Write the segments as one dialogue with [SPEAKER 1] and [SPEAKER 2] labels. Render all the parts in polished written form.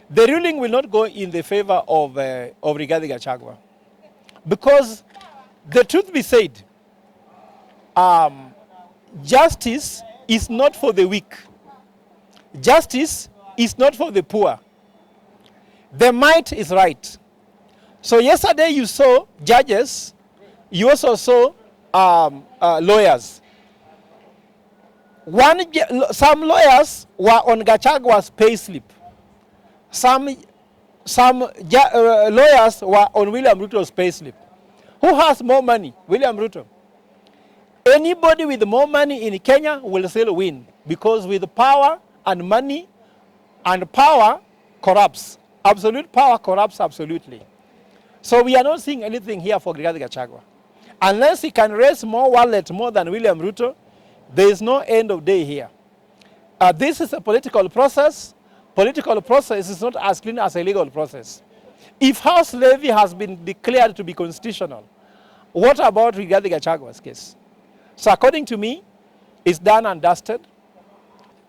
[SPEAKER 1] the ruling will not go in the favor of Rigathi Gachagua. Because the truth be said, justice is not for the weak. Justice is not for the poor. The might is right. So yesterday you saw judges, you also saw lawyers. Some lawyers were on Gachagua's pay slip. Some lawyers were on William Ruto's pay slip. Who has more money? William Ruto. Anybody with more money in Kenya will still win, because with power and money, and power corrupts. Absolute power corrupts absolutely. So we are not seeing anything here for Rigathi Gachagua. Unless he can raise more wallet more than William Ruto, there is no end of day here. This is a political process. Political process is not as clean as a legal process. If house levy has been declared to be constitutional, what about Rigathi Gachagua's case? So according to me, it's done and dusted.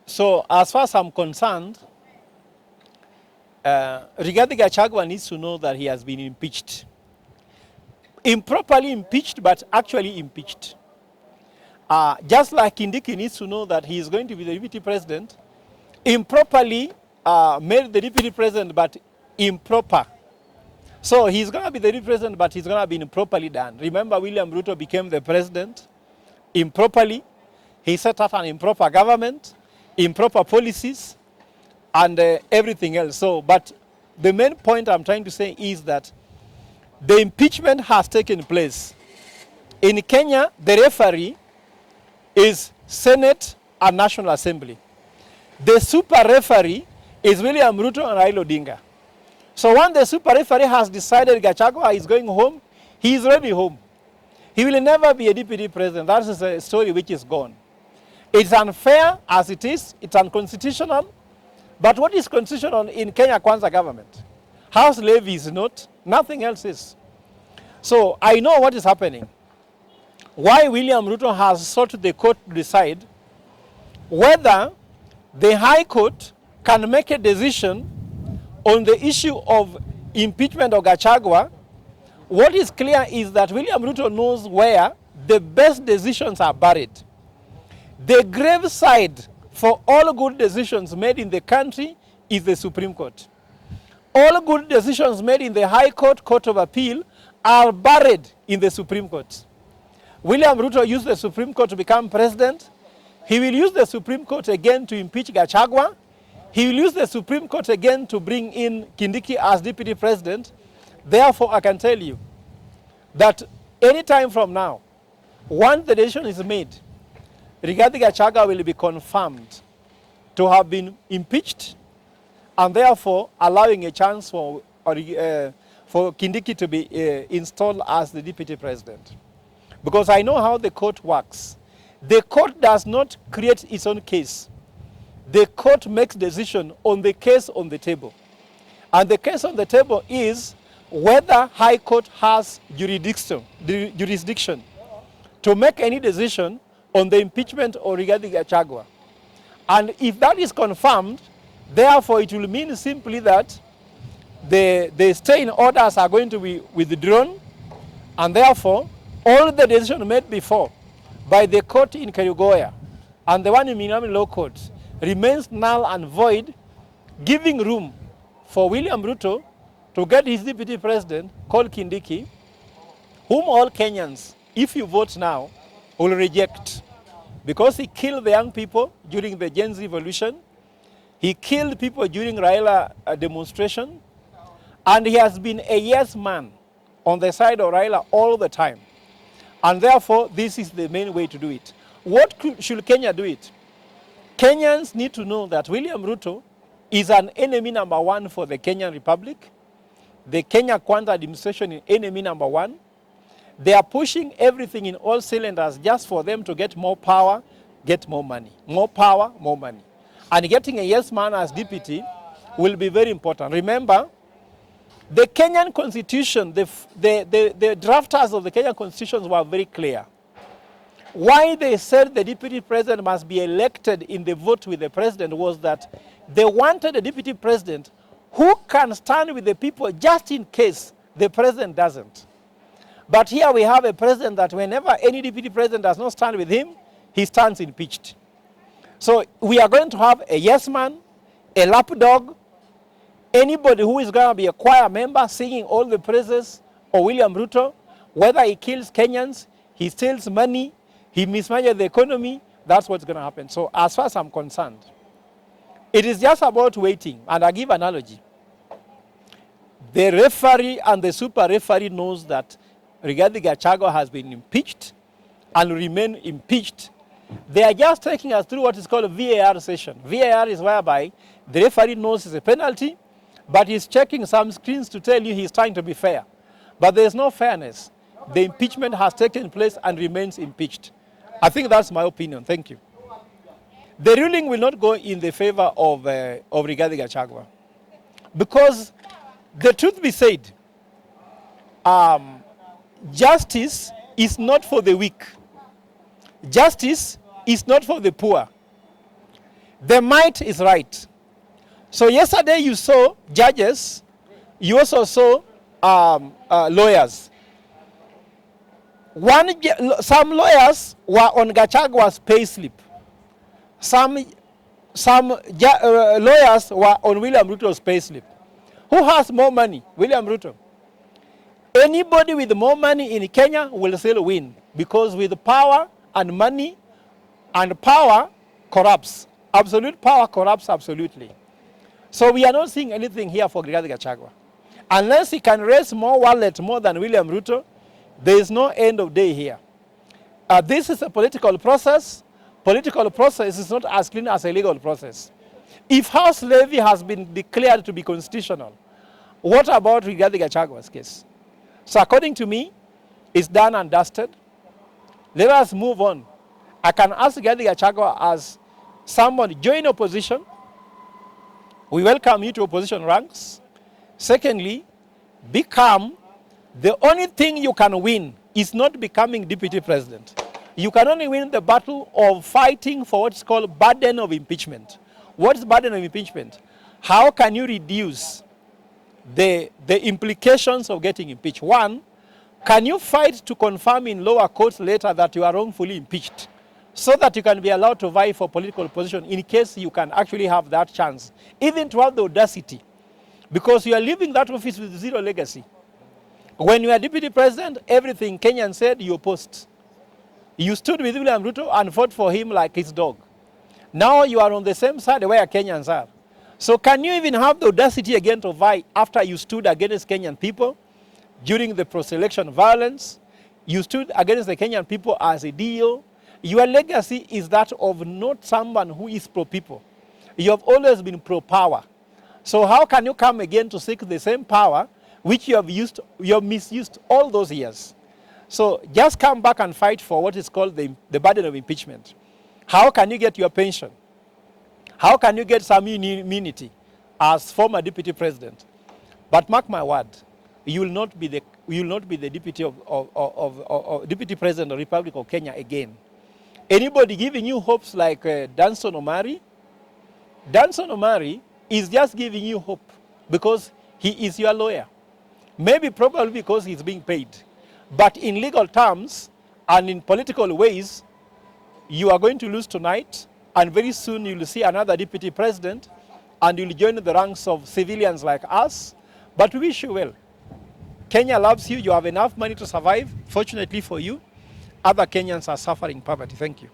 [SPEAKER 1] So as far as I'm concerned, Rigathi Gachagua needs to know that he has been impeached. Improperly impeached, but actually impeached. Just like Kindiki needs to know that he is going to be the deputy president, improperly made the deputy president, but improper. So he's going to be the deputy president, but he's going to be improperly done. Remember, William Ruto became the president improperly. He set up an improper government, improper policies, and everything else. So, but the main point I'm trying to say is that the impeachment has taken place. In Kenya, the referee is Senate and National Assembly. The super referee is William Ruto and Raila Odinga. So when the super referee has decided Gachagua is going home, he is already home. He will never be a deputy president. That is a story which is gone. It's unfair as it is. It's unconstitutional. But what is constitutional in Kenya Kwanza government? House levy is not. Nothing else is. So I know what is happening. Why William Ruto has sought the court to decide whether the High Court can make a decision on the issue of impeachment of Gachagua. What is clear is that William Ruto knows where the best decisions are buried. The graveside for all good decisions made in the country is the Supreme Court. All good decisions made in the High Court, Court of Appeal, are buried in the Supreme Court. William Ruto used the Supreme Court to become president. He will use the Supreme Court again to impeach Gachagua. He will use the Supreme Court again to bring in Kindiki as deputy president. Therefore, I can tell you that any time from now, once the decision is made, Rigathi Gachagua will be confirmed to have been impeached, and therefore allowing a chance for Kindiki to be installed as the deputy president. Because I know how the court works. The court does not create its own case. The court makes decision on the case on the table. And the case on the table is whether High Court has jurisdiction to make any decision on the impeachment of Rigathi Gachagua. And if that is confirmed, therefore it will mean simply that the stay-in orders are going to be withdrawn, and therefore all the decisions made before by the court in Kayugoya and the one in Minami Law Court remains null and void, giving room for William Ruto to get his deputy president called Kindiki, whom all Kenyans, if you vote now, will reject. Because he killed the young people during the Gen Z revolution, he killed people during Raila demonstration, and he has been a yes man on the side of Raila all the time. And therefore, this is the main way to do it. What should Kenya do it? Kenyans need to know that William Ruto is an enemy number one for the Kenyan Republic. The Kenya Kwanza administration is enemy number one. They are pushing everything in all cylinders just for them to get more power, get more money. More power, more money. And getting a yes man as deputy will be very important. Remember, the Kenyan constitution, the drafters of the Kenyan constitution were very clear. Why they said the deputy president must be elected in the vote with the president was that they wanted the deputy president who can stand with the people just in case the president doesn't. But here we have a president that whenever any deputy president does not stand with him, he stands impeached. So we are going to have a yes man, a lapdog, anybody who is going to be a choir member singing all the praises of William Ruto, whether he kills Kenyans, he steals money, he mismanages the economy, that's what's going to happen. So as far as I'm concerned, it is just about waiting. And I give an analogy. The referee and the super referee knows that Rigathi Gachagua has been impeached and will remain impeached. They are just taking us through what is called a VAR session. VAR is whereby the referee knows it's a penalty, but he's checking some screens to tell you he's trying to be fair. But there's no fairness. The impeachment has taken place and remains impeached. I think that's my opinion. Thank you. The ruling will not go in the favor of Rigathi Gachagua. Because the truth be said, justice is not for the weak. Justice is not for the poor. The might is right. So yesterday you saw judges, you also saw lawyers. Some lawyers were on Gachagua's pay slip. Some lawyers were on William Ruto's pay slip. Who has more money? William Ruto. Anybody with more money in Kenya will still win, because with power and money, and power corrupts. Absolute power corrupts absolutely. So we are not seeing anything here for Rigathi Gachagua. Unless he can raise more wallet more than William Ruto, there is no end of day here. This is a political process. Political process is not as clean as a legal process. If house levy has been declared to be constitutional, what about Rigathi Gachagua's case? So according to me, it's done and dusted. Let us move on. I can ask Rigathi Gachagua as someone join opposition. We welcome you to opposition ranks. Secondly, be calm. The only thing you can win is not becoming deputy president. You can only win the battle of fighting for what's called burden of impeachment. What's burden of impeachment? How can you reduce the implications of getting impeached? One, can you fight to confirm in lower courts later that you are wrongfully impeached, so that you can be allowed to vie for political position in case you can actually have that chance, even to have the audacity, because you are leaving that office with zero legacy. When you are deputy president, everything Kenyan said you opposed. You stood with William Ruto and fought for him like his dog. Now you are on the same side where Kenyans are. So can you even have the audacity again to vie after you stood against Kenyan people during the post-election violence? You stood against the Kenyan people as a deal. Your legacy is that of not someone who is pro-people. You have always been pro-power. So how can you come again to seek the same power which you have misused all those years? So just come back and fight for what is called the burden of impeachment. How can you get your pension? How can you get some immunity as former deputy president? But mark my word, you will not be the deputy deputy president of the Republic of Kenya again. Anybody giving you hopes like Danson Omari? Danson Omari is just giving you hope because he is your lawyer. Maybe probably because he's being paid. But in legal terms and in political ways, you are going to lose tonight, and very soon you'll see another deputy president, and you'll join the ranks of civilians like us. But we wish you well. Kenya loves you. You have enough money to survive. Fortunately for you, other Kenyans are suffering poverty. Thank you.